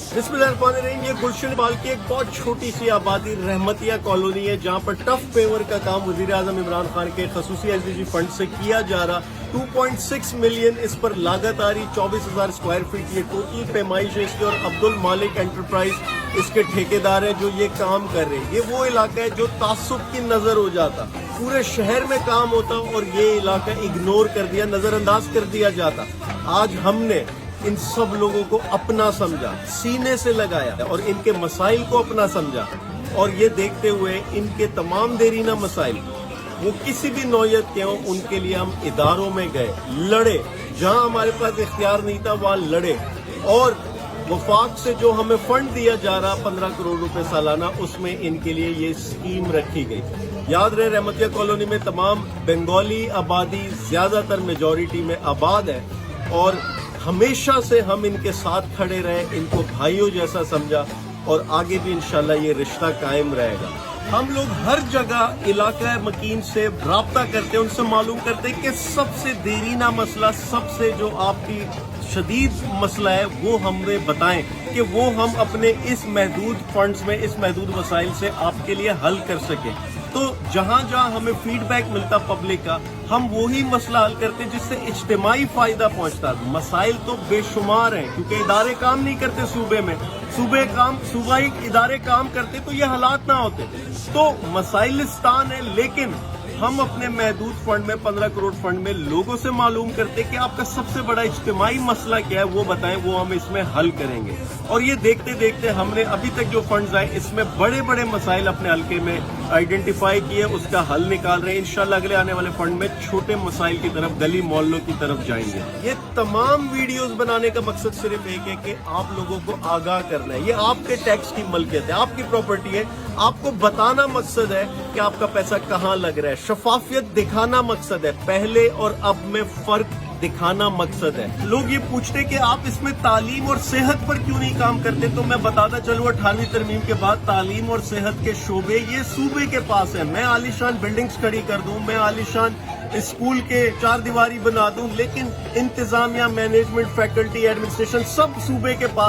बिस्मिल्लाहिर्रहमानिर्रहीम। ये गुलशन बाल की एक बहुत छोटी सी आबादी रहमतिया कॉलोनी है, जहाँ पर टफ पेवर का काम वजीर आजम इमरान खान के खसूसी एसडीजी फंड से किया जा रहा। 2.6 मिलियन इस पर लागत आ रही, 24,000 स्क्वायर फीट ये टोटल पैमाइश है इसकी, और अब्दुल मालिक एंटरप्राइज इसके ठेकेदार हैं जो ये काम कर रहे हैं। ये वो इलाका है जो तासुब की नजर हो जाता, पूरे शहर में काम होता और ये इलाका इग्नोर कर दिया, नजरअंदाज कर दिया जाता। आज हमने इन सब लोगों को अपना समझा, सीने से लगाया और इनके मसाइल को अपना समझा, और ये देखते हुए इनके तमाम देरीना मसाइल वो किसी भी नौयत के हों, उनके लिए हम इदारों में गए, लड़े, जहां हमारे पास इख्तियार नहीं था वहां लड़े, और वफाक से जो हमें फंड दिया जा रहा 15 करोड़ रुपए सालाना, उसमें इनके लिए ये स्कीम रखी गई। याद रहे, रहमतिया कॉलोनी में तमाम बंगाली आबादी ज्यादातर मेजॉरिटी में आबाद है, और हमेशा से हम इनके साथ खड़े रहे, इनको भाइयों जैसा समझा, और आगे भी इंशाल्लाह ये रिश्ता कायम रहेगा। हम लोग हर जगह इलाका मकीन से राब्ता करते हैं, उनसे मालूम करते हैं कि सबसे देरीना मसला, सबसे जो आपकी शदीद मसला है वो हमें बताएं, कि वो हम अपने इस महदूद फंड्स में, इस महदूद वसाइल से आपके लिए हल कर सकें। तो जहां जहां हमें फीडबैक मिलता पब्लिक का, हम वही मसला हल करते जिससे इज्तिमाई फायदा पहुंचता। मसाइल तो बेशुमार हैं, क्योंकि इदारे काम नहीं करते सूबे में, सूबाई इदारे काम करते तो ये हालात ना होते। तो मसाइलिस्तान है, लेकिन हम अपने महदूद फंड में, 15 करोड़ फंड में लोगों से मालूम करते कि आपका सबसे बड़ा इज्तिमाई मसला क्या है, वो बताएं, वो हम इसमें हल करेंगे। और ये देखते देखते हमने अभी तक जो फंड्स आए, इसमें बड़े बड़े मसाइल अपने हल्के में आइडेंटिफाई किए, उसका हल निकाल रहे हैं। इंशाल्लाह अगले आने वाले फंड में छोटे मसाइल की तरफ, गली मोहल्लों की तरफ जाएंगे। ये तमाम वीडियोस बनाने का मकसद सिर्फ एक है कि आप लोगों को आगाह करना है। ये आपके टैक्स की मलकियत है, आपकी प्रॉपर्टी है, आपको बताना मकसद है कि आपका पैसा कहाँ लग रहा है। शफाफियत दिखाना मकसद है, पहले और अब में फर्क दिखाना मकसद है। लोग ये पूछते कि आप इसमें तालीम और सेहत पर क्यों नहीं काम करते, तो मैं बताता चलूं, 18वीं तरमीम के बाद तालीम और सेहत के शोबे ये सूबे के पास है। मैं आलीशान बिल्डिंग्स खड़ी कर दूं, मैं आलीशान स्कूल के 4 दीवारी बना दूं, लेकिन इंतजामिया, मैनेजमेंट, फैकल्टी, एडमिनिस्ट्रेशन सब सूबे के पास